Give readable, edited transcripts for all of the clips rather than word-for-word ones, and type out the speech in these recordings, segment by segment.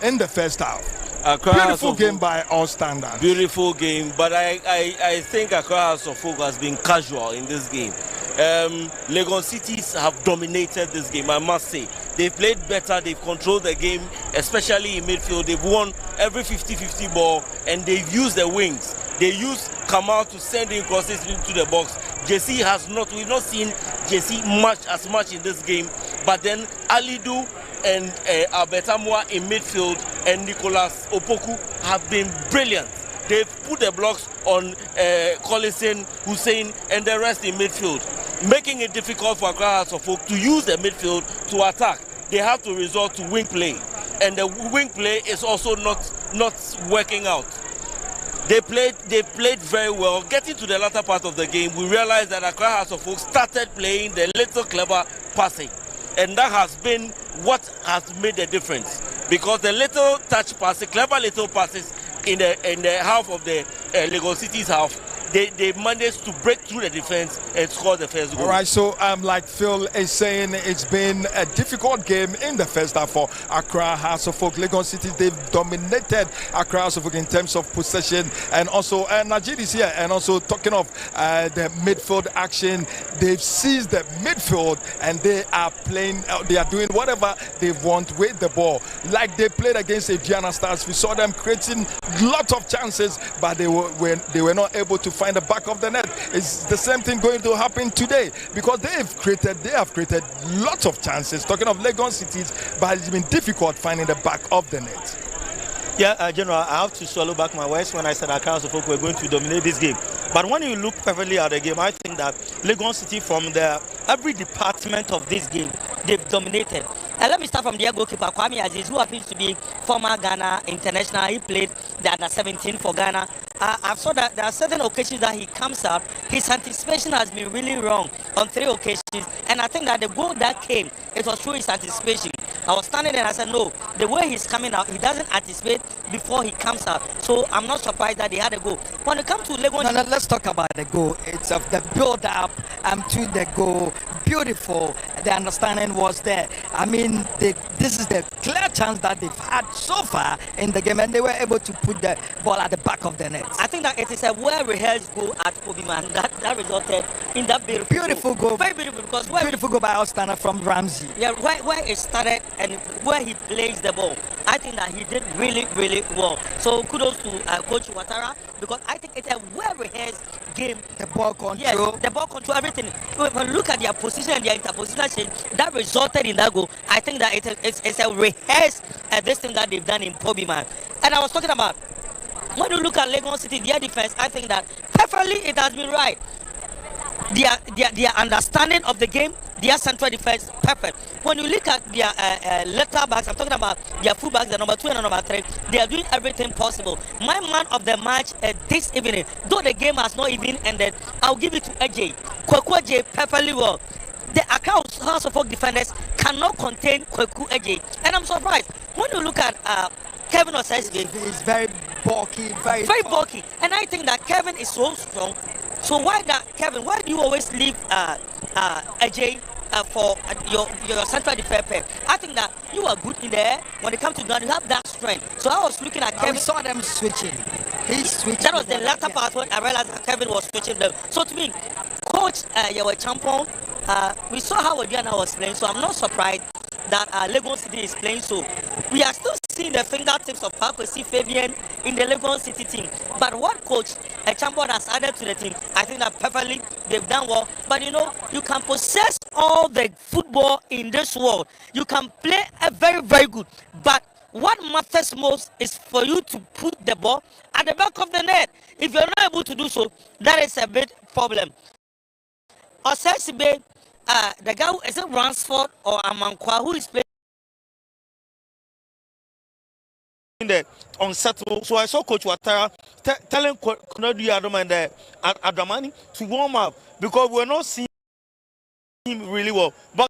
in the first half. Accra Beautiful game by all standards. Beautiful game, but I think Accra House of Folk has been casual in this game. Legon Cities have dominated this game, I must say. They've played better, they've controlled the game, especially in midfield. They've won every 50-50 ball, and they've used the wings. They use Kamal to send in crosses into the box. JC has not, we've not seen JC as much in this game, but then Alidu and Alberta Moa in midfield and Nicholas Opoku have been brilliant. They've put the blocks on Collison, Hussein, and the rest in midfield, making it difficult for Accra House of Folk to use the midfield to attack. They have to resort to wing play, and the wing play is also not working out. They played very well. Getting to the latter part of the game, we realized that Accra House of Folk started playing the little clever passing, and that has been what has made the difference. Because the little touch passes, clever little passes in the half of the Legon City's half, they managed to break through the defense and score the first goal. All right, so like Phil is saying, it's been a difficult game in the first half for Accra House of Folk. Legon City, they've dominated Accra House of Folk in terms of possession, and also Najid is here, and also talking of the midfield action, they've seized the midfield and they are playing, they are doing whatever they want with the ball. Like they played against Aviana Stars, we saw them creating lots of chances, but they were not able to find the back of the net. It's the same thing going to happen today, because they have created lots of chances. Talking of Legon Cities, but it's been difficult finding the back of the net. Yeah, General, I have to swallow back my words when I said Accra House of Folk were going to dominate this game. But when you look perfectly at the game, I think that Legon City, from every department of this game, they've dominated. And let me start from their goalkeeper, Kwame Aziz, who happens to be former Ghana international. He played the under-17 for Ghana. I saw that there are certain occasions that he comes up, his anticipation has been really wrong on 3 occasions. And I think that the goal that came, it was through his anticipation. I was standing there and I said, no, the way he's coming out, he doesn't anticipate before he comes out. So I'm not surprised that they had a goal. When it comes to Legon... No, let's talk about the goal. It's of the build-up to the goal. Beautiful. The understanding was there. I mean, this is the clear chance that they've had so far in the game, and they were able to put the ball at the back of the net. I think that it is a well-rehearsed goal at Kobiman that resulted in that beautiful goal. Very beautiful, because beautiful goal by Ostana from Ramsey. Yeah, where it started and where he plays the ball, I think that he did really, really well. So kudos to Coach Ouattara, because I think it's a well-rehearsed game. The ball control. Yes, the ball control, everything. When you look at their position and their interpositional change, that resulted in that goal. I think that it's a rehearsed this thing that they've done in Kobiman. And I was talking about, when you look at Legon City, their defense, I think that perfectly it has been right. Their understanding of the game, their central defense, perfect. When you look at their letter backs, I'm talking about their fullbacks, the number 2 and number 3, they are doing everything possible. My man of the match this evening, though the game has not even ended, I'll give it to AJ. Kweku AJ perfectly well. The Accra House of Folk defenders cannot contain Kweku AJ, and I'm surprised when you look at Kevin Osesge. He's very bulky, very bulky, and I think that Kevin is so strong. So why Kevin? Why do you always leave AJ for your central defense pair? I think that you are good in there. When it comes to ground, you have that strength. So I was looking at Kevin. We saw them switching. He switched. That was the latter part when I realized that Kevin was switching them. So to me, Coach Yawa Champon, we saw how Odiana was playing. So I'm not surprised that Legon City is playing. So we are still seeing the fingertips of Pakwesi Fabian in the Legon City team. But what Coach Champon has added to the team, I think that perfectly they've done well. But you know, you can possess all the football in this world. You can play a very, very good. But what matters most is for you to put the ball at the back of the net. If you're not able to do so, that is a big problem. Osesibe, the guy who is it Ransford or Amankwa who is playing there unsettled. So I saw Coach Ouattara telling Konadu Adam and Adamani to warm up, because we're not seeing him really well. But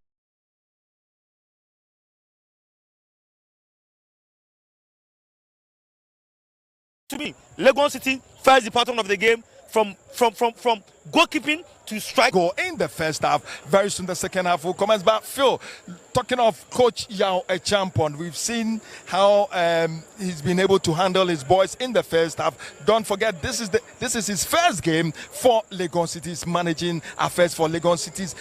to me, Legon City, first department of the game, from goalkeeping to strike. Goal in the first half. Very soon the second half will commence. But Phil, talking of Coach Yao Echampon, we've seen how he's been able to handle his boys in the first half. Don't forget, this is his first game for Legon Cities, managing affairs for Legon Cities.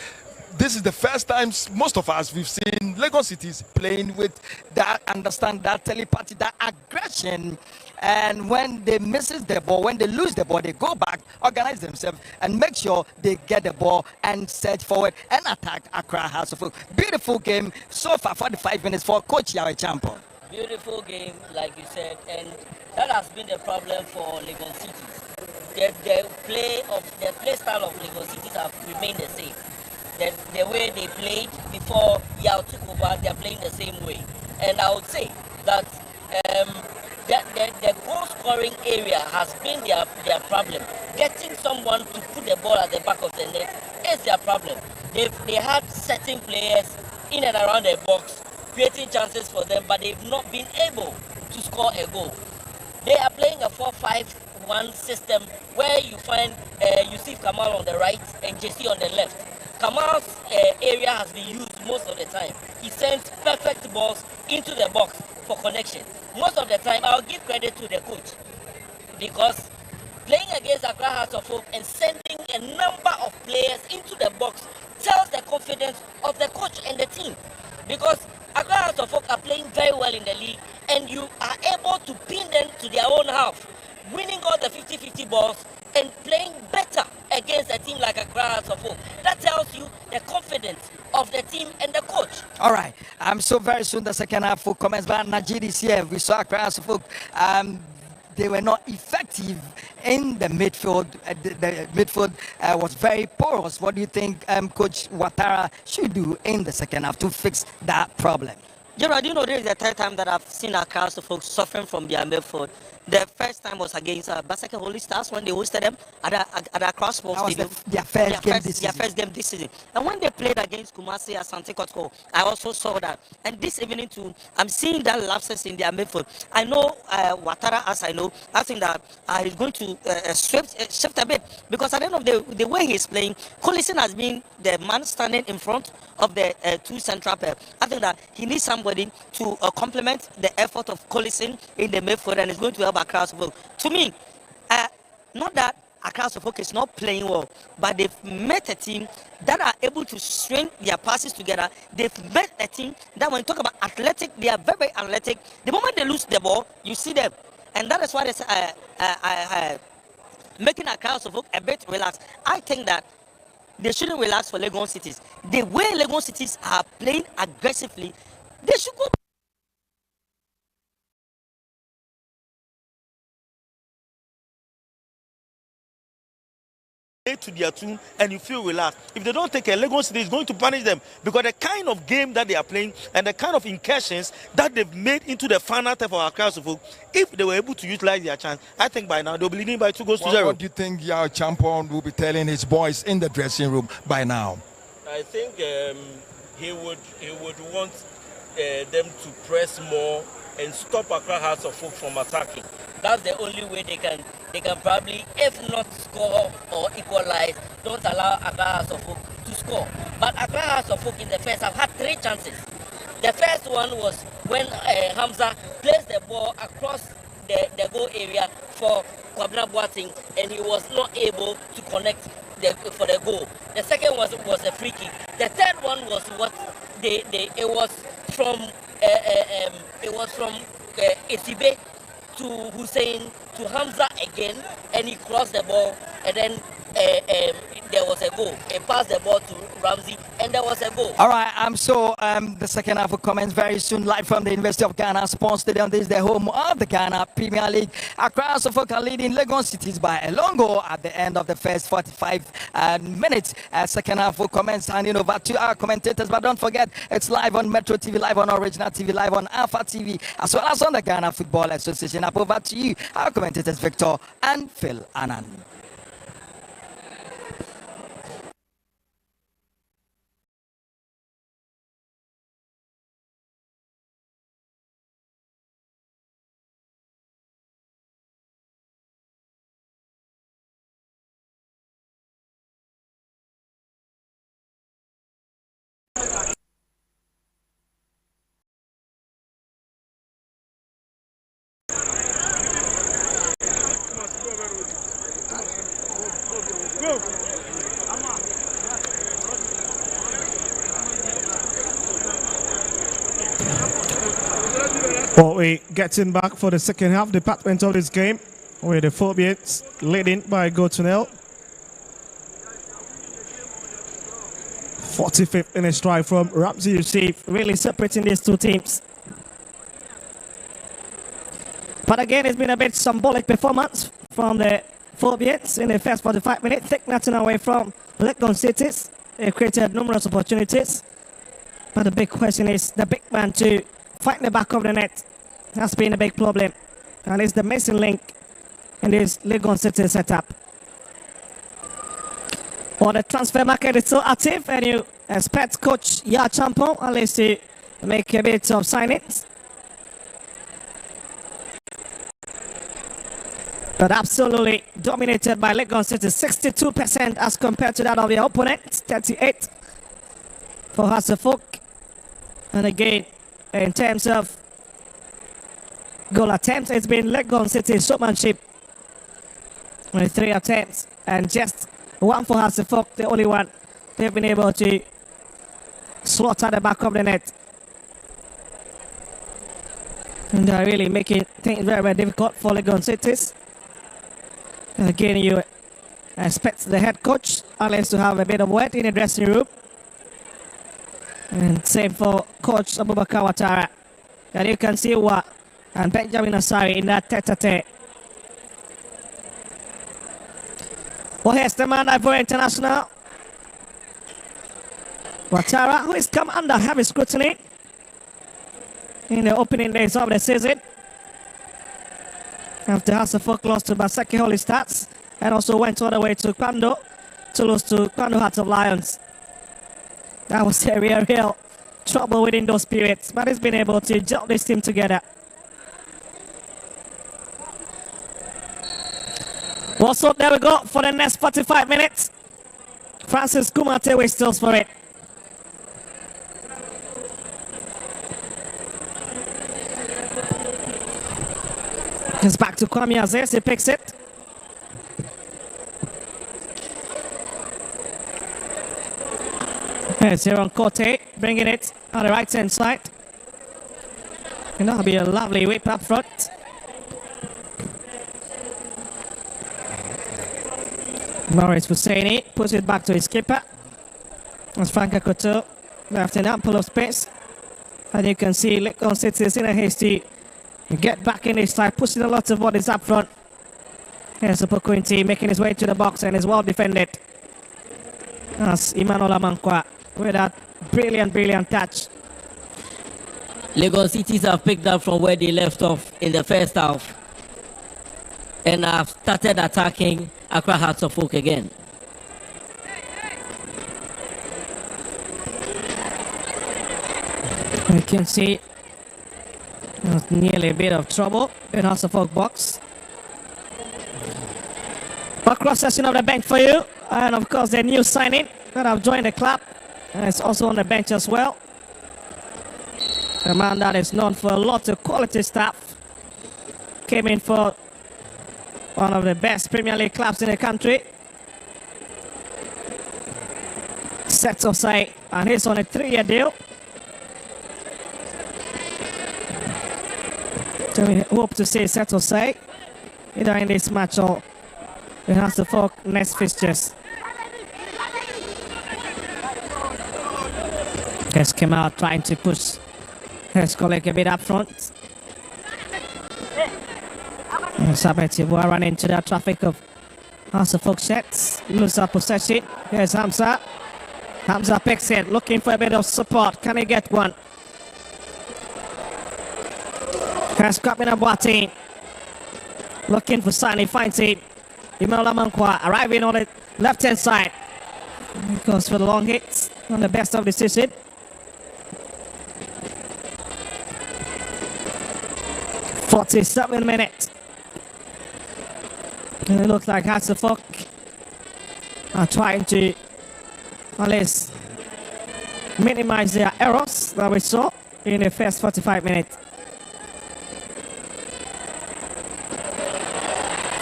This is the first time most of us we've seen Legon Cities playing with that, understand that telepathy, that aggression. And when they misses the ball, when they lose the ball, they go back, organize themselves, and make sure they get the ball and set forward and attack Accra House of Folk. Beautiful game so far, 45 minutes for Coach Yao Echampon. Beautiful game, like you said, and that has been the problem for Legon Cities. The play style of Legon Cities have remained the same. The way they played before Yao took over, they are playing the same way. And I would say that the goal scoring area has been their problem. Getting someone to put the ball at the back of the net is their problem. They had certain players in and around the box creating chances for them, but they've not been able to score a goal. They are playing a 4-5-1 system where you find Yusuf Kamal on the right and JC on the left. Kamal's area has been used most of the time. He sends perfect balls into the box for connection. Most of the time, I'll give credit to the coach because playing against Accra House of Folk and sending a number of players into the box tells the confidence of the coach and the team. Because Accra House of Folk are playing very well in the league and you are able to pin them to their own half, winning all the 50-50 balls and playing better against a team like Accra House of Folk. That tells you the confidence of the team and the coach. All right. So very soon the second half will commence. But Najiri here, we saw Accra House of Folk. They were not effective in the midfield. The midfield was very porous. What do you think Coach Ouattara should do in the second half to fix that problem? Gerard, you know, this is the third time that I've seen Accra House of Folk suffering from their midfield. The first time was against Basaka Holy Stars when they hosted them at Accra Sports Stadium. Their first game this season. And when they played against Kumasi Asante Kotoko, I also saw that. And this evening too, I'm seeing that lapses in their midfield. I know Ouattara, as I know, I think that he's going to shift a bit because at the end of the way he's playing, Collison has been the man standing in front of the two central pair. I think that he needs somebody to complement the effort of Collison in the midfield, and it's going to help Accra House of Folk. To me, not that Accra House of Folk is not playing well, but they've met a team that are able to string their passes together. They've met a team that, when you talk about athletic, they are very, very athletic. The moment they lose the ball, you see them, and that is why it's making Accra House of Folk a bit relaxed. I think that they shouldn't relax for Legon Cities. The way Legon Cities are playing aggressively, they should go to their tune and you feel relaxed. If they don't take care, Legon City is going to punish them because the kind of game that they are playing and the kind of incursions that they've made into the final third for Accra House of Folk, if they were able to utilize their chance, I think by now they'll be leading by 2-0. What do you think Yao Echampon will be telling his boys in the dressing room by now? I think he would want them to press more and stop Accra House of Folk from attacking. That's the only way they can probably, if not score or equalize, don't allow Accra House of Folk to score. But Accra House of Folk in the first half had 3 chances. The first one was when Hamza placed the ball across the goal area for Kwabena Boateng, and he was not able to connect for the goal. The second was a free kick. The third one was what it was from Esibe to Hussein to Hamza again, and he crossed the ball, and then there was a goal. He passed the ball to Ramsey, and there was a goal. All right, the second half will commence very soon, live from the University of Ghana Sports Stadium. This is the home of the Ghana Premier League. Accra House of Folk are leading Legon Cities by a long goal at the end of the first 45 minutes. Second half will commence, handing over to our commentators. But don't forget, it's live on Metro TV, live on Original TV, live on Alpha TV, as well as on the Ghana Football Association. Up over to you, our commentators Victor and Phil Annan. But we getting back for the second half department of this game, with the Phobians leading by goal to nil. 45th in a strike from Ramsey Youssef, really separating these two teams. But again, it's been a bit symbolic performance from the Phobians in the first 45 minutes. Take nothing away from Legon Cities. They created numerous opportunities. But the big question is the big man to find the back of the net has been a big problem. And it's the missing link in this Legon City setup. Well, the transfer market is still active, and you expect Coach Ya Champon at least to make a bit of signings. But absolutely dominated by Legon City, 62% as compared to that of their opponent, 38 for Hasselhoff. And again, in terms of goal attempts, it's been Legon City's showmanship with 3 attempts and just 1 for Hasselhoff, the only one they've been able to slaughter the back of the net. And they're really making things very, very difficult for Legon Cities. And again, you expect the head coach, Alex, to have a bit of wet in the dressing room. And same for Coach Abubakar Ouattara. And you can see what and Benjamin Asari in that tete-a-tete. Well, here's the man for International. Ouattara, who has come under heavy scrutiny in the opening days of the season. After Hasselhoff lost to Basaki Holy Stars and also went all the way to Kwando to lose to Kwando Hearts of Lions. That was a real trouble within those periods, but he's been able to gel this team together. Well, so there we go for the next 45 minutes. Francis Kumate whistles for it. It's back to Kwame Azes, he picks it. There's Aaron Cote bringing it on the right hand side. And that'll be a lovely whip up front. Maurice Husseini puts it back to his keeper. As Franca Couture left an ample of space. And you can see Legon City is in a haste to get back in this side, pushing a lot of bodies up front. Here's Opokwinti making his way to the box and is well defended. That's Emmanuel Amankwa with that brilliant touch. Legon Cities have picked up from where they left off in the first half and have started attacking Accra Hearts of Oak again. You can see nearly a bit of trouble in Hearts of Oak box. But cross session of the bench for you, and of course the new signing that have joined the club, and it's also on the bench as well. A man that is known for a lot of quality stuff, came in for one of the best Premier League clubs in the country. Sets offside, and he's on a 3-year deal. So we hope to see set offside either in this match or it has to fall next fixtures. Just came out trying to push his colleague a bit up front. Sabeti will run into that traffic of Hasselhoff sets. Lose our possession. Here's Hamza. Hamza picks it, looking for a bit of support. Can he get one? Here's Kwame Boateng. Looking for Sani, finds it. Emmanuel Amankwa arriving on the left hand side. He goes for the long hits on the best of the season. "47 minutes. And it looks like Hasselhoff are trying to at least minimize their errors that we saw in the first 45 minutes.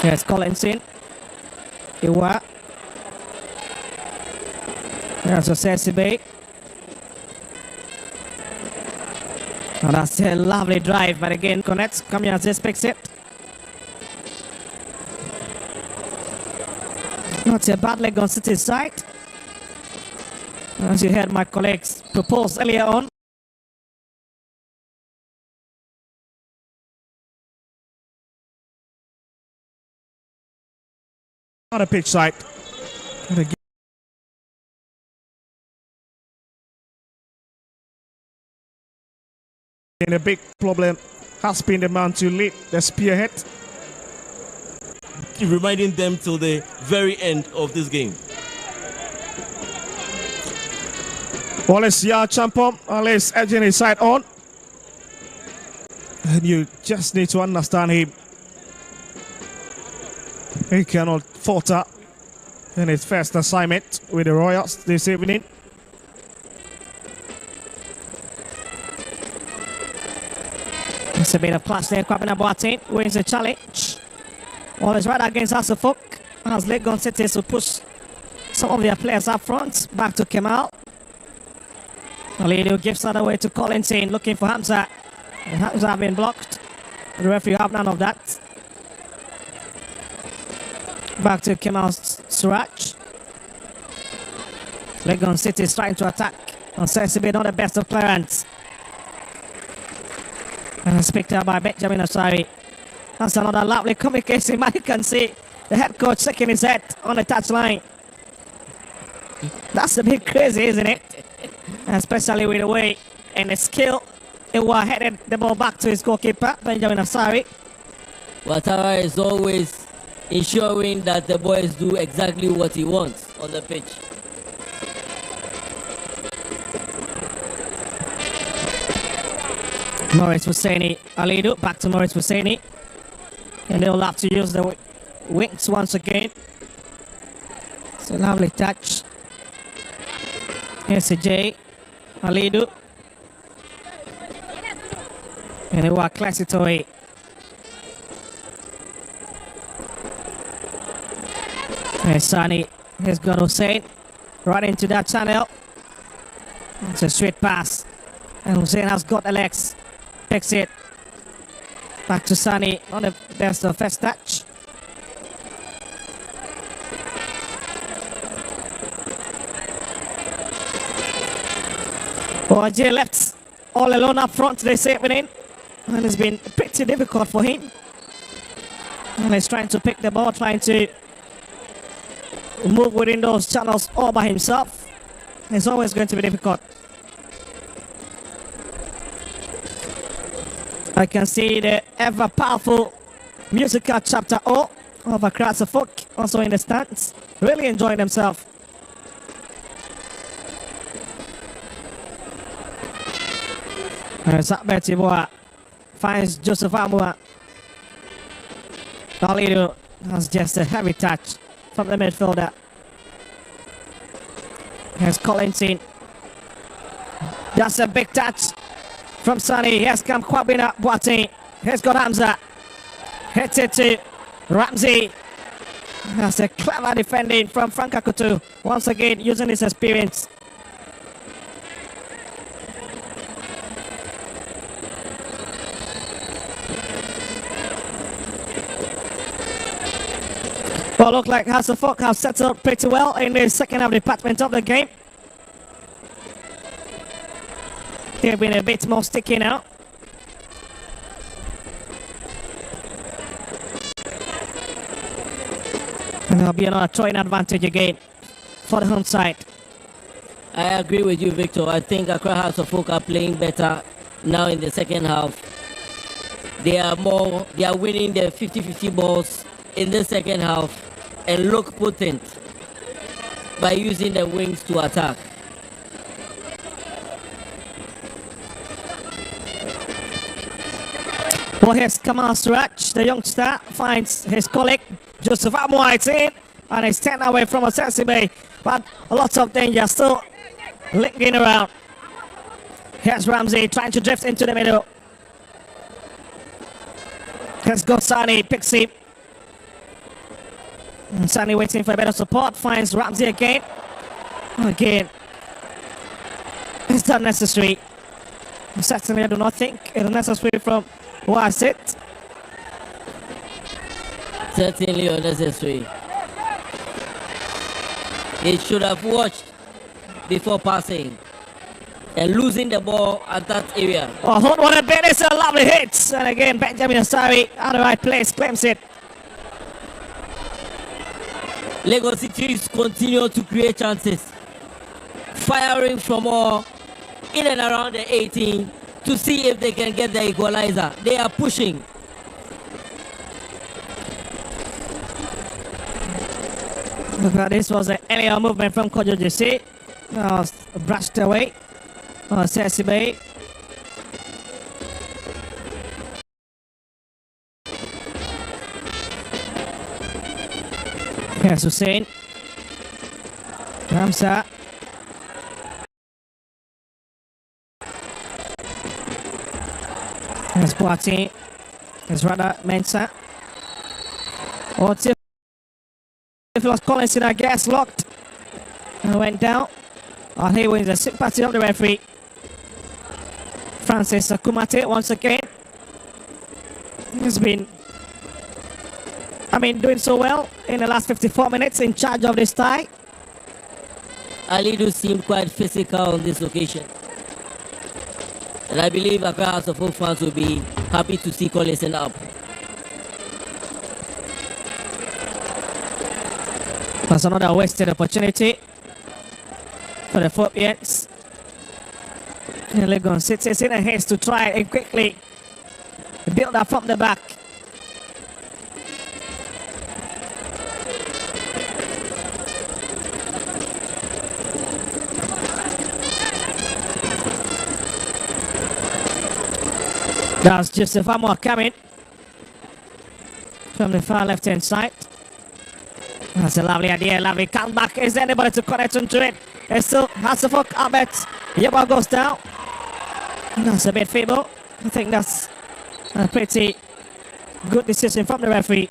Yes, Collins in. Iwa. There's Osesibe. Oh, that's a lovely drive, but again, connects. Kamyazis picks it. Not a bad leg on City's side. As you heard my colleagues propose earlier on. On the pitch side. And again, a big problem has been the man to lead the spearhead. Reminding them till the very end of this game. Wallace Champom, Wallace edging his side on. And you just need to understand him. He cannot falter in his first assignment with the Royals this evening. It's a bit of class there, Kwabena Boateng wins the challenge. Wallace right against Hasselhoff as Legon City to push some of their players up front. Back to Kemal. Alidu gives that away to Collinson, looking for Hamza. And Hamza have been blocked. The referee have none of that. Back to Kemal Suraj. Legon City is trying to attack. On Sensible, not the best of clearance. And it's picked up by Benjamin Asari. That's another lovely communication. Man, you can see the head coach shaking his head on the touchline. That's a bit crazy, isn't it? Especially with the way and the skill it was headed the ball back to his goalkeeper, Benjamin Asari. Ouattara is always ensuring that the boys do exactly what he wants on the pitch. Maurice Husseini, Alidu, back to Maurice Husseini. And they'll have to use the wings once again. It's a lovely touch. Here's a J. Alidu. And it was classic toy. Here's Sani. Here's got Hussein. Right into that channel. It's a straight pass. And Hussein has got the legs. Picks it. Back to Sani on the best of first touch. J left all alone up front this evening. And it's been pretty difficult for him. And he's trying to pick the ball, trying to move within those channels all by himself. It's always going to be difficult. I can see the ever powerful musical chapter O of Accra folk also in the stands, really enjoying themselves. Zabet Tiboa finds Joseph Amua. Alidu has just a heavy touch from the midfielder. Here's Collinson. That's a big touch from Sani. Here's come Kwabena Boateng. Here's got Hamza. Hits it to Ramsey. That's a clever defending from Frank Akutu. Once again, using his experience. Well, look like Hasselhoff have settled pretty well in the second half department of the game. They've been a bit more sticky now. And there'll be another throwing advantage again for the home side. I agree with you, Victor. I think Accra House of Folk are playing better now in the second half. They are winning their 50-50 balls in the second half and look potent by using the wings to attack. Well, here's Kamal Suraj, the youngster, finds his colleague Joseph Amua. It's in, and he's 10 away from Sensible, but a lot of danger still linking around. Here's Ramsey trying to drift into the middle. Here's Gosani, picks him. And Sani waiting for a better support, finds Ramsey again. Again, it's not necessary. Certainly, I do not think it is necessary from where I sit. Certainly unnecessary. He should have watched before passing and losing the ball at that area. Oh, what a bit! It's a lovely hit. And again, Benjamin Asari at the right place claims it. Legon City continue to create chances, firing from all in and around the 18 to see if they can get the equalizer. They are pushing. But this was an earlier movement from Kojo JC. Brushed away. Sesibe. Here's Hussein. Ramsa. Here's Boati. Here's Rada Mensah. Theophilus Collins in our gas locked. And went down. Here wins the sympathy of the referee. Francis Kumate once again. He's been doing so well in the last 54 minutes in charge of this tie. Alidu seemed quite physical on this occasion. And I believe Accra House of Folk fans will be happy to see Collison up. That's another wasted opportunity for the Philippines. And Legon City is in a haste to try and quickly build up from the back. That's Joseph Amor coming from the far left-hand side. That's a lovely idea, lovely comeback. Is there anybody to connect onto it? It's still Hasselhoff, Albert. Yeba goes down. That's a bit feeble. I think that's a pretty good decision from the referee.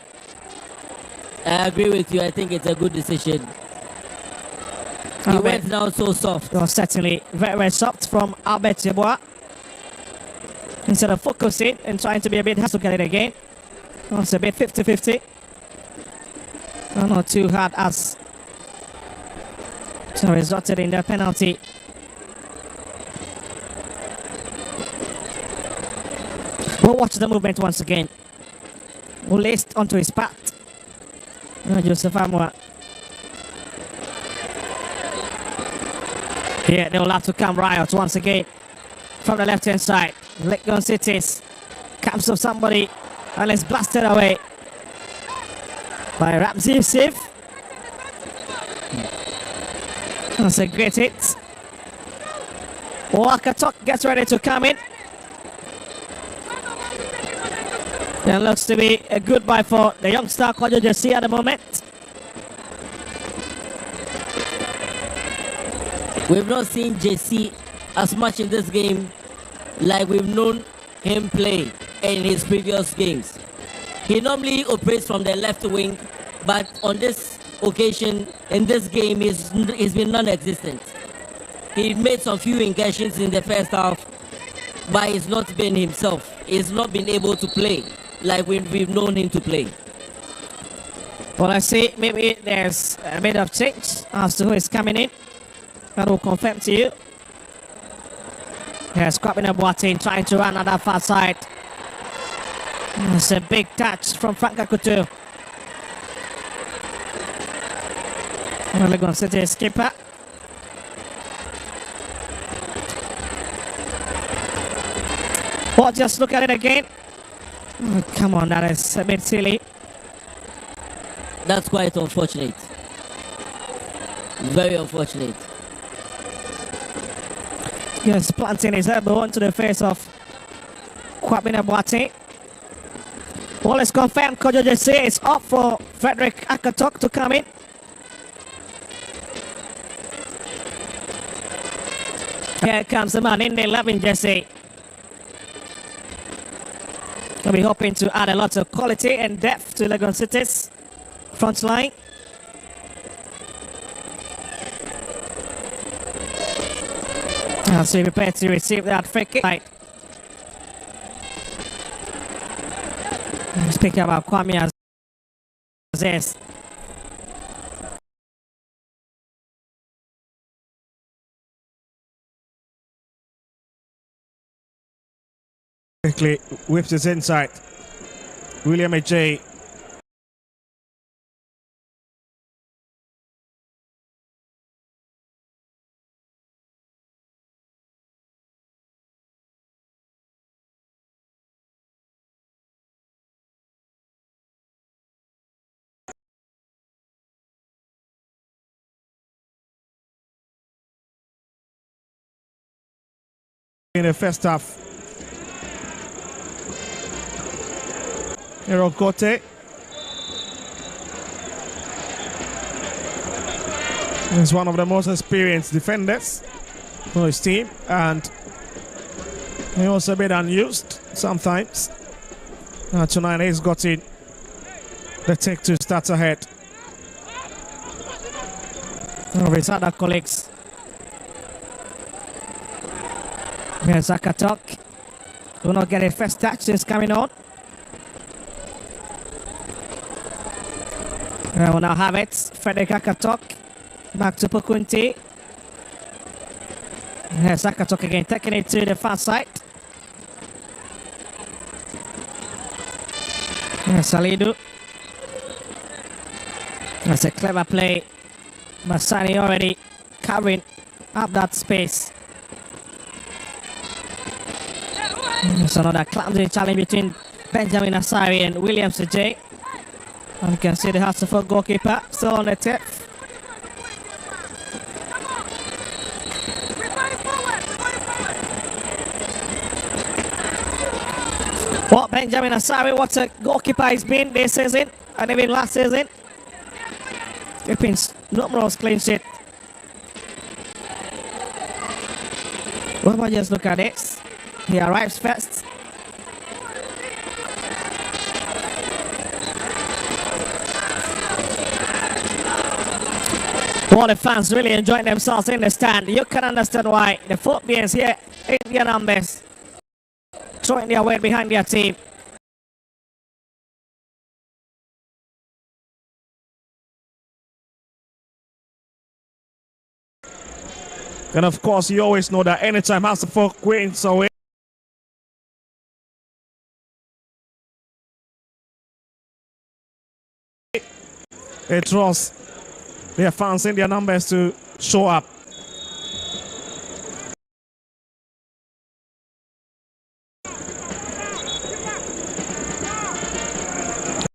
I agree with you. I think it's a good decision. He went down so soft. Well, certainly very, very soft from Albert Yeboah. Instead of focusing and trying to be a bit, has to get it again. It's a bit 50-50. Not too hard as so resulted in the penalty. We'll watch the movement once again. Laced onto his path. Joseph Amwa. Here they will have to come riot once again from the left hand side. Legon Cities comes of somebody and it's blasted away by Ramsey Youssef. That's a great hit. Wakatok gets ready to come in. That looks to be a goodbye for the youngster Kojo JC at the moment. We've not seen JC as much in this game like we've known him play in his previous games. He normally operates from the left wing, but on this occasion, in this game, he's been non-existent. He made some few incursions in the first half, but he's not been himself. He's not been able to play like we've known him to play. Well, I see maybe there's a bit of change as to who is coming in. I will confirm to you. Here's Kwabena Boateng trying to run on that far side. It's a big touch from Frank Akutu. Legon City skipper. Well, just look at it again. Oh, come on, that is a bit silly. That's quite unfortunate. Very unfortunate. Yes, planting his elbow onto the face of Kwabena Boateng. Well, it's confirmed Kojo JC is up for Frederick Akatok to come in. Here comes the man in the 11 jersey. We'll be hoping to add a lot of quality and depth to Legon City's front line. As we prepare to receive that free kick. Right. Speaking about Kwame Azes. Quickly whips it inside. William Ajay. In the first half. Erokote. He's one of the most experienced defenders for his team, and he also been unused sometimes. Tonight he's got in the take to start ahead of his other colleagues. Here's Akatok. Will not get a first touch since coming on. We'll now have it. Frederick Akatok. Back to Pukunti. Here's Akatok again, taking it to the far side. Here's Salidu. That's a clever play. Masani already covering up that space. There's another clumsy challenge between Benjamin Asari and William J. And you can see the Hasselhoff goalkeeper still on the tip. Well, Benjamin Asari, what a goalkeeper he's been this season and even last season. Keeping numerous clean sheet. Well, but just look at this. He arrives first. All the fans really enjoying themselves in the stand. You can understand why the Philippines here in their numbers, throwing their weight behind their team. And of course, you always know that anytime Hasselhoff wins, so it draws their fans in their numbers to show up.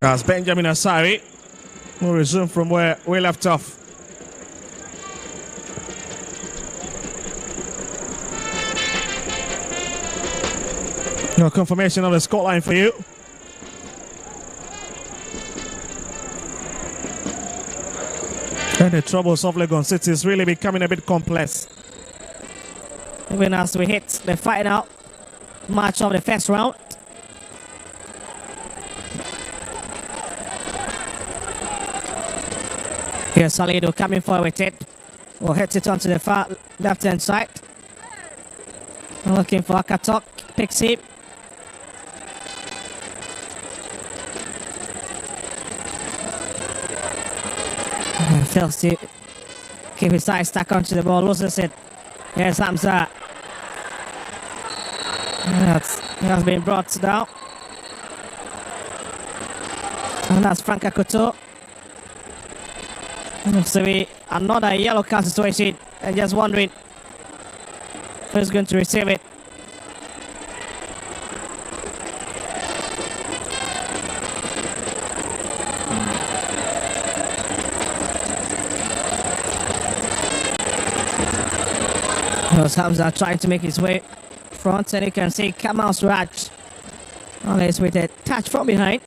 As Benjamin Asari will resume from where we left off. No confirmation of the scoreline for you. And the troubles of Legon City is really becoming a bit complex. Even as we hit the final match of the first round. Here's Salido coming forward with it. Will hit it onto the far left-hand side. Looking for Akatok. Picks him. Fails to keep his eyes stuck onto the ball, loses it. Here's Hamza. He has been brought down. And that's Frank Akoto. Looks to be another yellow card situation. And just wondering who's going to receive it. Hamza trying to make his way front, and you can see Kamal Suraj always with a touch from behind.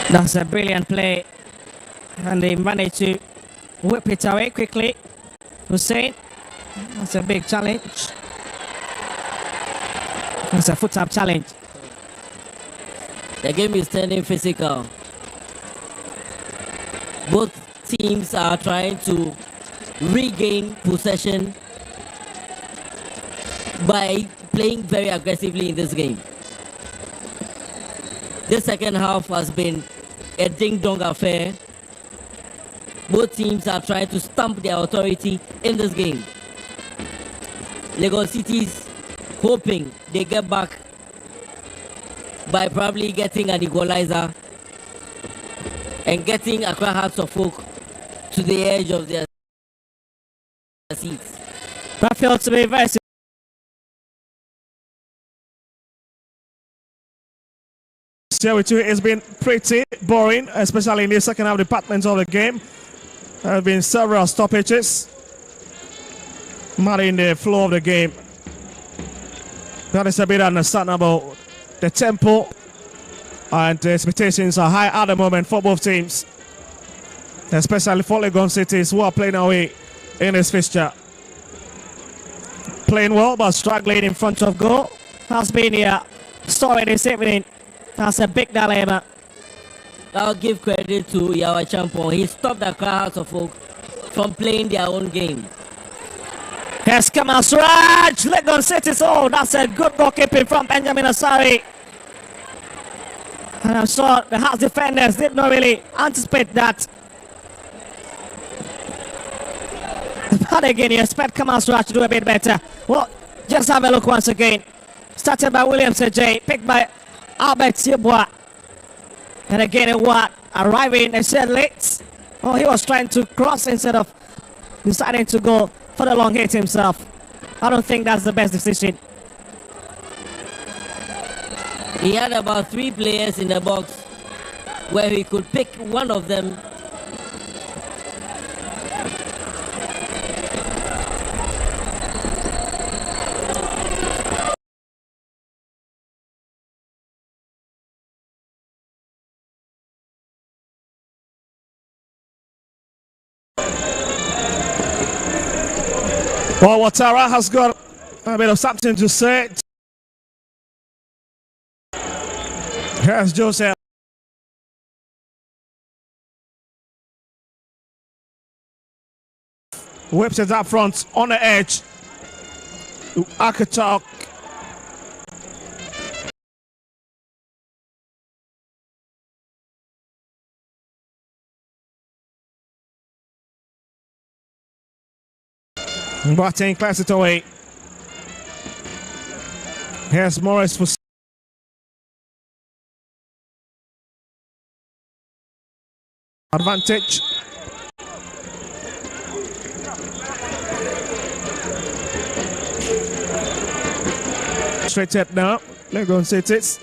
That's a brilliant play, and they managed to whip it away quickly. Hussein, that's a big challenge. It's a foot-up challenge. The game is turning physical. Both teams are trying to regain possession by playing very aggressively in this game. This second half has been a ding-dong affair. Both teams are trying to stamp their authority in this game. Legon City's hoping they get back by probably getting an equalizer and getting Accra Hearts of Oak to the edge of their seats. That feels to be very Share with you, it's been pretty boring, especially in the second half department of the game. There have been several stoppages, muddying the flow of the game. That is a bit understandable. The tempo and the expectations are high at the moment for both teams, especially for Legon Cities, who are playing away in this fixture. playing well but struggling in front of goal. Has been here story this evening. That's a big dilemma. I'll give credit to Yawa Champon. He stopped the Hearts of Oak from playing their own game. Here's Kamal Suraj. Legon City. Oh, that's a good goalkeeping from Benjamin Asari. And I'm sure the Hearts defenders did not really anticipate that. But again, you expect Kamal Suraj to do a bit better. Well, just have a look once again. Started by William J, picked by Albert Yeboah. And again, what arriving a shed late. Oh, he was trying to cross instead of deciding to go for the long hit himself. I don't think that's the best decision. He had about 3 players in the box where he could pick one of them. Well, Watara has got a bit of something to say. Here's Joseph. Whips it up front on the edge. Akatok. Boateng clears it away. Here's Morris for advantage. Straight up now. Legon Cities.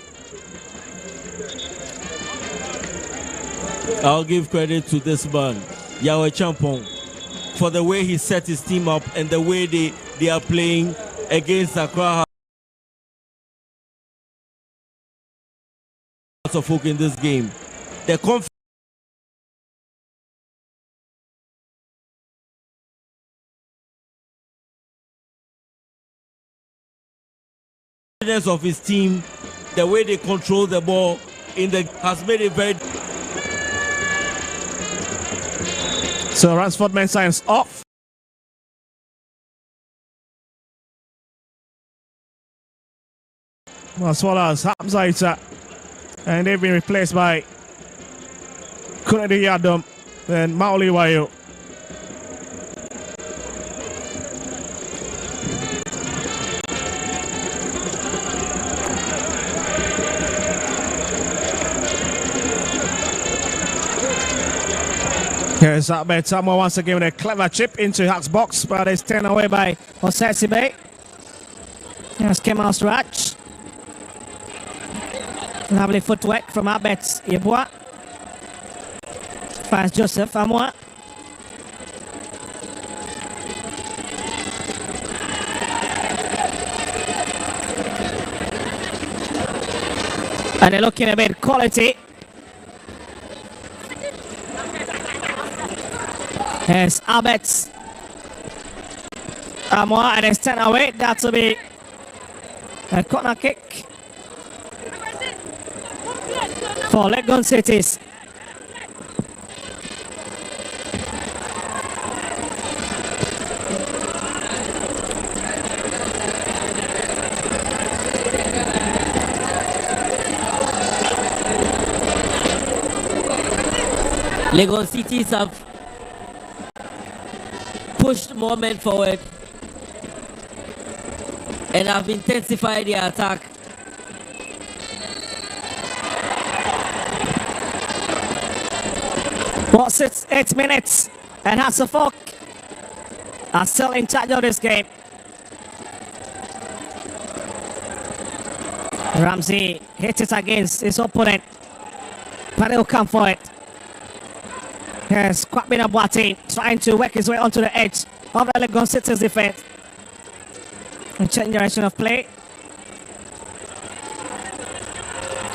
I'll give credit to this man, Yawa Champon, for the way he set his team up and the way they are playing against Accra Hearts of Oak in this game. The confidence of his team, the way they control the ball has made it very. So Ransford men signs off. As well as Hamza, and they've been replaced by Kunedi Yadom and Maoli Wayo. Here's Ahmed Samuel once again with a clever chip into Hack's box, but it's turned away by Osesibe. Here's Kemal Suraj. Lovely footwork from Albert Yeboah. Finds Joseph Amwa. And they're looking a bit quality. Here's Albert Amwa, and it's 10 away. That will be a corner kick for Legon Cities. Legon Cities have pushed more men forward and have intensified their attack. What's it? 8 minutes, and Hasselhoff are still in charge of this game. Ramsey hits it against his opponent, but he'll come for it. Here's Kwame Boateng trying to work his way onto the edge of the Legon City's defense. A change direction of play.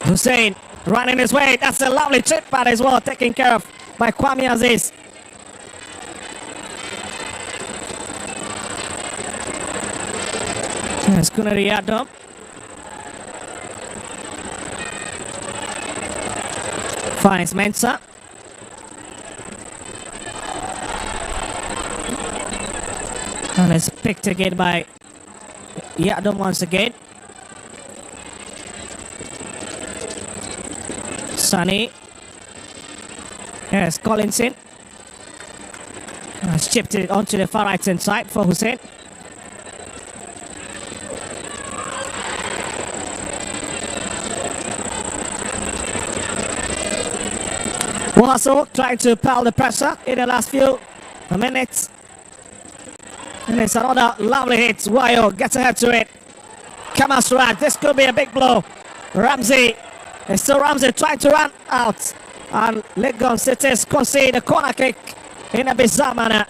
Hussein running his way. That's a lovely chip pad as well, taken care of by Kwame Aziz. Here's Kunari Adam. Finds Mensah. And it's picked again by Yadom once again. Sonny. Here's Collinson. Has chipped it onto the far right hand side for Hussein. Also trying to pile the pressure in the last few minutes. And it's another lovely hit. Wayo gets ahead to it. Kamal Suraj, this could be a big blow. Ramsey, it's still Ramsey trying to run out. And Legon Cities concede a corner kick in a bizarre manner.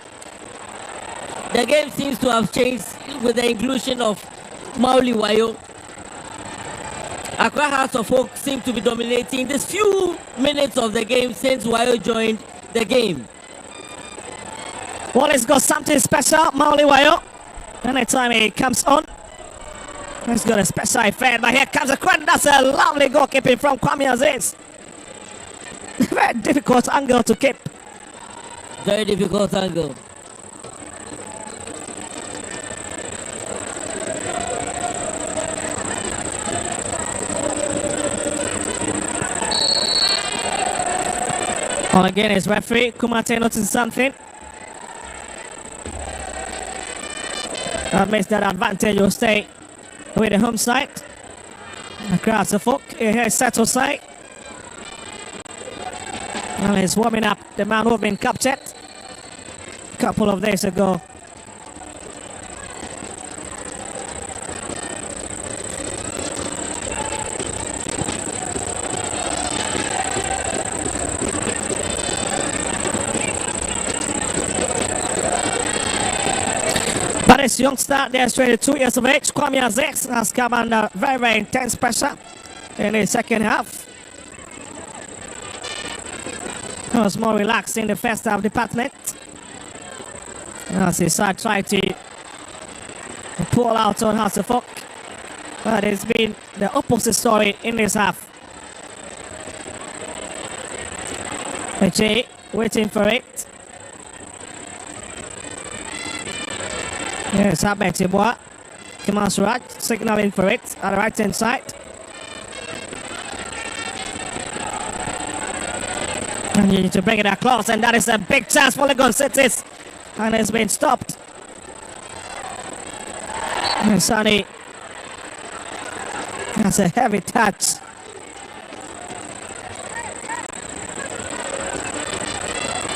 The game seems to have changed with the inclusion of Mauli Wayo. Accra Hearts of Oak seem to be dominating this few minutes of the game since Wayo joined the game. Well, he's got something special, Mauli Wayo. Anytime he comes on, he's got a special effect. But here comes a credit. That's a lovely goalkeeping from Kwame Aziz. Very difficult angle to keep. Very difficult angle. On again is referee Kumate noticing something. That makes that advantage will stay with the home side. Across the folk, here is Seto side. Well, he's warming up the man who had been captured a couple of days ago. But this youngster, there's 22 years of age, Kwame Aziz, has come under very, very intense pressure in the second half. He was more relaxed in the first half department. As his side tried to pull out on Hasselhoff. But it's been the opposite story in this half. Eche waiting for it. Yes, Ahmed Tibois. Kamal Suraj signaling for it at the right hand side. And you need to bring it across, and that is a big chance for Legon Cities. And it's been stopped. And Sonny. That's a heavy touch.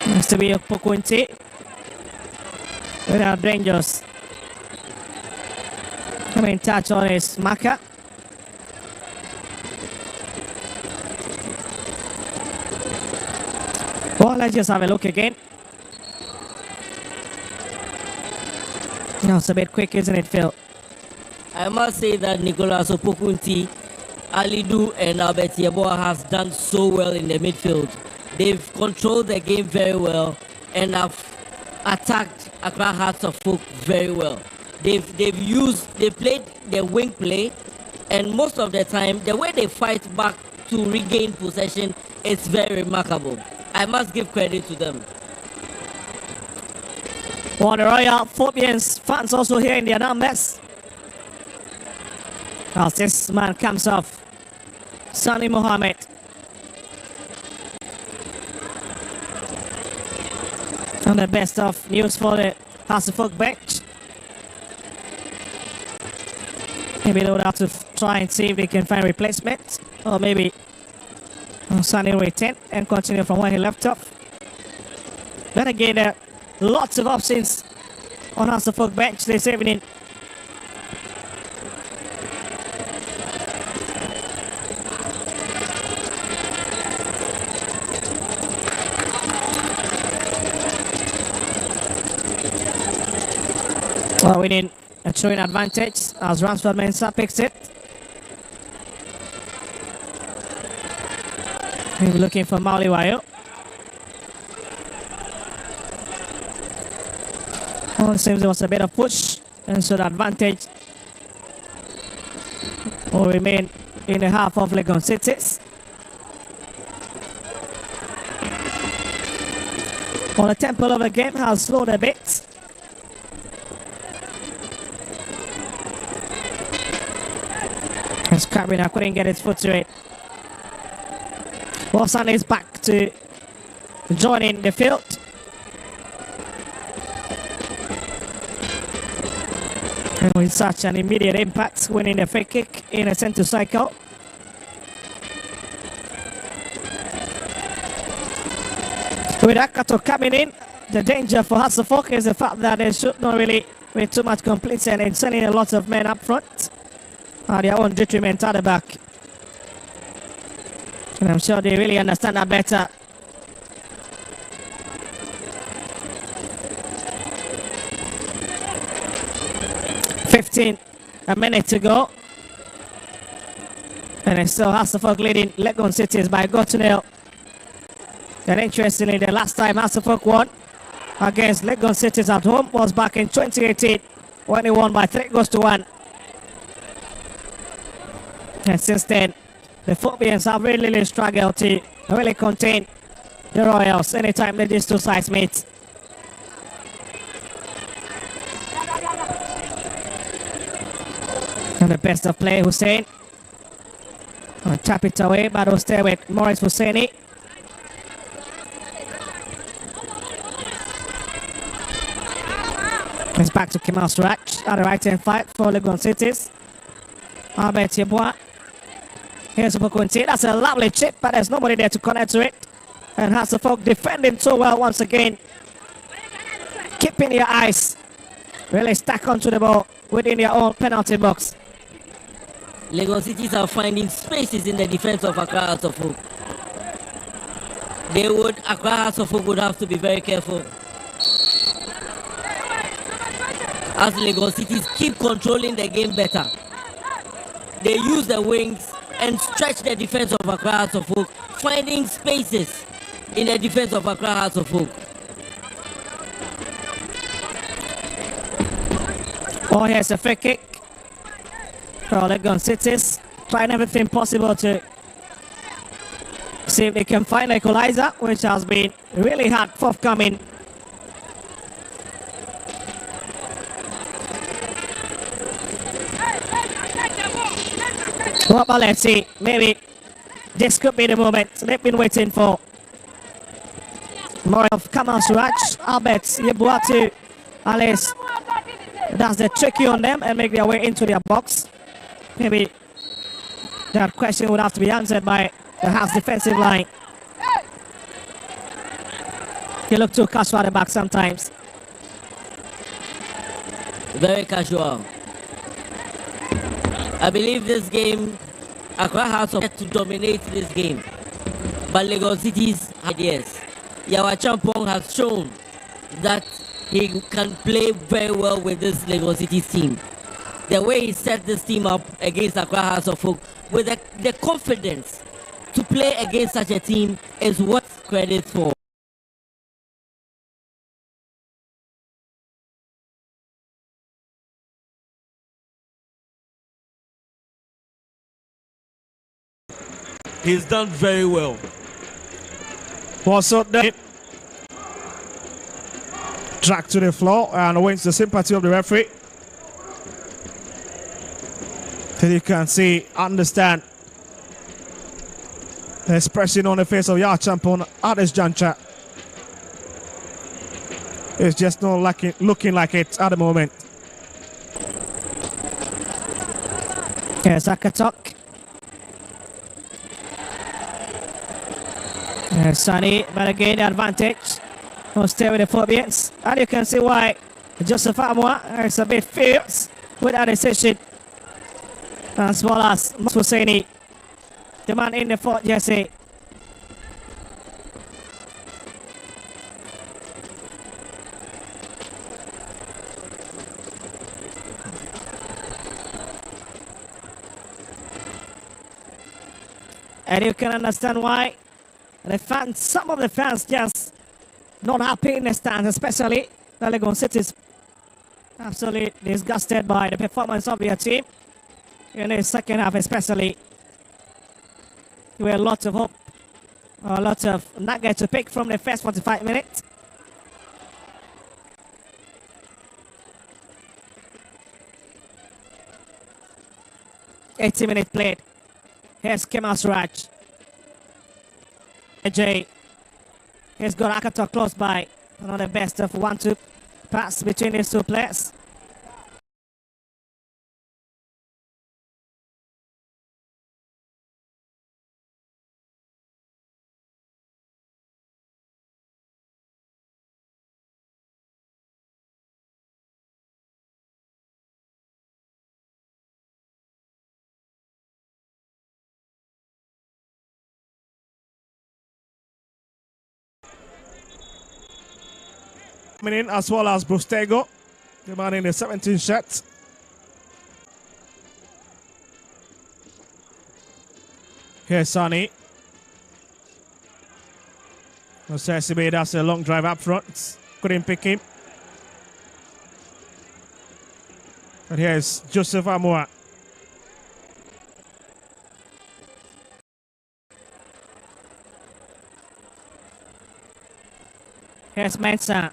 Has to be a Pokunti. Without Rangers. Coming in touch on his marker. Well, let's just have a look again. Now it's a bit quick, isn't it, Phil? I must say that Nicolas Opokunti, Alidu and Albert Yeboah has done so well in the midfield. They've controlled the game very well and have attacked Accra Hearts of Oak very well. They played the wing play, and most of the time, the way they fight back to regain possession is very remarkable. I must give credit to them. Well, the Royal Phobians fans also here in their numbers. As this man comes off, Sani Mohammed. And the best of news for the Hasselhoff bench. Maybe they would have to try and see if they can find replacements, or maybe Sunny retain and continue from where he left off. Then again, there are lots of options on Hasselhoff bench this evening. Well, we need a showing advantage as Ransford Mensah picks it. We're looking for Mauliwayo. Well, it seems there was a bit of push, and so the advantage will remain in the half of Legon Cities. Well, the tempo of the game has slowed a bit. As Carabina couldn't get his foot to it. Wilson is back to joining the field. And with such an immediate impact, winning the free kick in a centre cycle. With Akato coming in, the danger for Hasselhoff is the fact that they should not really be too much complacent in sending a lot of men up front. Their own detriment at the back. And I'm sure they really understand that better. A minute to go. And it's still Hasselhoff leading Legon Cities by a goal to nil. And interestingly, the last time Hasselhoff won against Legon Cities at home was back in 2018 when they won by 3-1. And since then, the Phobians have really struggled to really contain the Royals anytime that these two sides meet. And the best of play, Hussein. Tap it away, but will stay with Morris Husseini. It's back to Kemal Suraj at the right-hand side for Legon Cities. Albert Yeboah. Here's Bukunti. That's a lovely chip, but there's nobody there to connect to it. And Hasselhoff defending so well once again. Keeping your eyes really stuck onto the ball within their own penalty box. Legon Cities are finding spaces in the defense of Accra Hasselhoff. Accra Hasselhoff would have to be very careful. As Legon Cities keep controlling the game better. They use the wings and stretch the defense of Accra Hasselhoff, finding spaces in the defense of Accra Hasselhoff. Oh, here's a free kick for Legon Cities, trying everything possible to see if they can find an equalizer, which has been really hard forthcoming. Well, but let's see, maybe this could be the moment they've been waiting for. More of Kemal Suraj, Albert Yeboah to Alice. That's the tricky on them and make their way into their box. Maybe that question would have to be answered by the half defensive line. They look too casual at the back sometimes. Very casual. I believe this game, Accra has to dominate this game. But Legon City's ideas. Yawa Champong has shown that he can play very well with this Legon City's team. The way he set this team up against Accra Hasselhoff with the confidence to play against such a team is what credit for. He's done very well. What's up there? Dragged to the floor and wins the sympathy of the referee. Then you can see, understand the expression on the face of Yawa Champong at this juncture. It's just not looking like it at the moment. Here's Akatok. Here's Sunny, but again the advantage. Will stay with the Phobians. And you can see why Joseph Amwa is a bit fierce with that decision. As well as Husseini, the man in the fort jersey. And you can understand why the fans, some of the fans just not happy in the stands, especially the Legon City is absolutely disgusted by the performance of their team in the second half, especially. We had lots of hope, lots of nuggets to pick from the first 45 minutes. Minutes played. Here's Kemas Raj. AJ. He's got Akato close by. Another best of 1-2 pass between these two players. In as well as Brustego, the man in the 17 shots. Here's Sani. Osesibe, that's a long drive up front. Couldn't pick him. But here's Joseph Amua. Here's Mensah.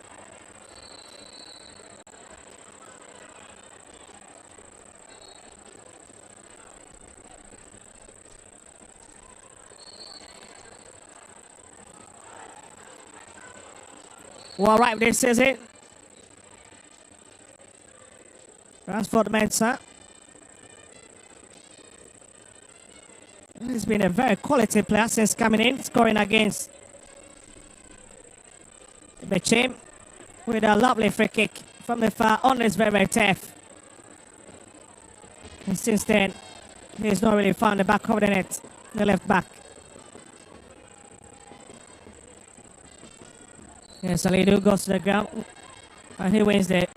Well, right, this is it. Ransford Mensah. He's been a very quality player since coming in, scoring against the team with a lovely free kick from the far on this very tough. And since then, he's not really found the back of the net, the left back. Yes, Alidu goes to the ground and he wins the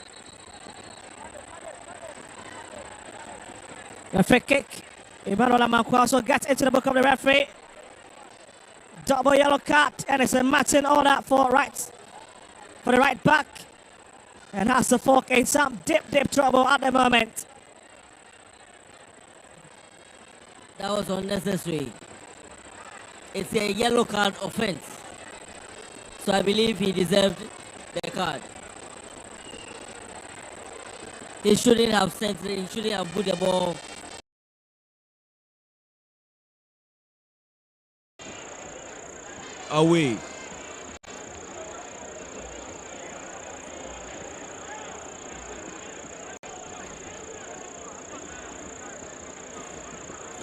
free kick. Emmanuel Amanko also gets into the book of the referee. Double yellow card, and it's a matching order for the right back. And has the fork in some deep trouble at the moment. That was unnecessary. It's a yellow card offense. So I believe he deserved the card. He shouldn't have sent it, he shouldn't have put the ball. Away.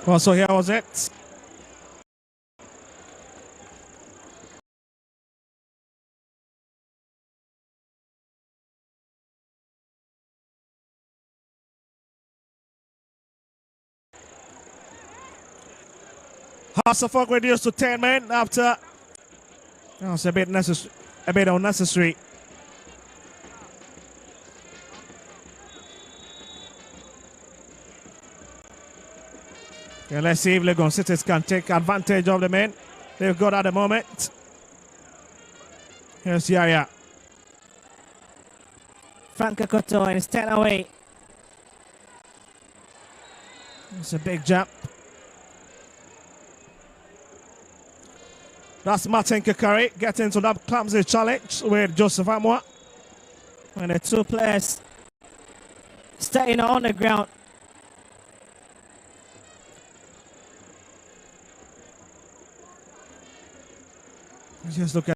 Well, so here was it. Hasselhoff reduced to 10 men after. That was a bit unnecessary. Yeah, let's see if Legon Cities can take advantage of the men they've got at the moment. Here's Yaya. Frank Koto and it's 10 away. It's a big jump. That's Martin Kakari getting into that clumsy challenge with Joseph Amwa. And the two players staying on the ground. Just look at